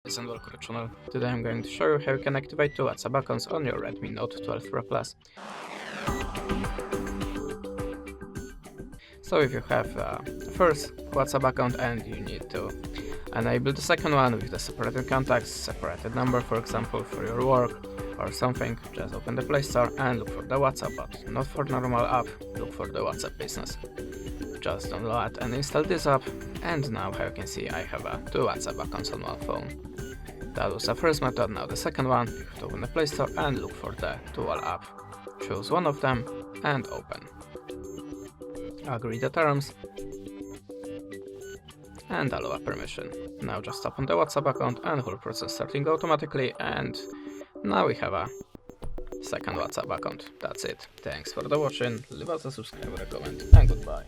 guys and welcome to the channel. Today I'm going to show you how you can activate two WhatsApp accounts on your Redmi Note 12 Pro Plus. So if you have the first WhatsApp account and you need to enable the second one with the separated contacts, separated number for example for your work or something, just open the Play Store and look for the WhatsApp, but not for normal app, look for the WhatsApp business. Just download and install this app, and now how you can see I have two WhatsApp accounts on one phone. That was the first method. Now the second one, you have to open the Play Store and look for the dual app. Choose one of them and open. Agree the terms and allow a permission. Now just open the WhatsApp account and whole process starting automatically, and now we have a second WhatsApp account. That's it. Thanks for the watching, leave us a subscribe or a comment, and goodbye.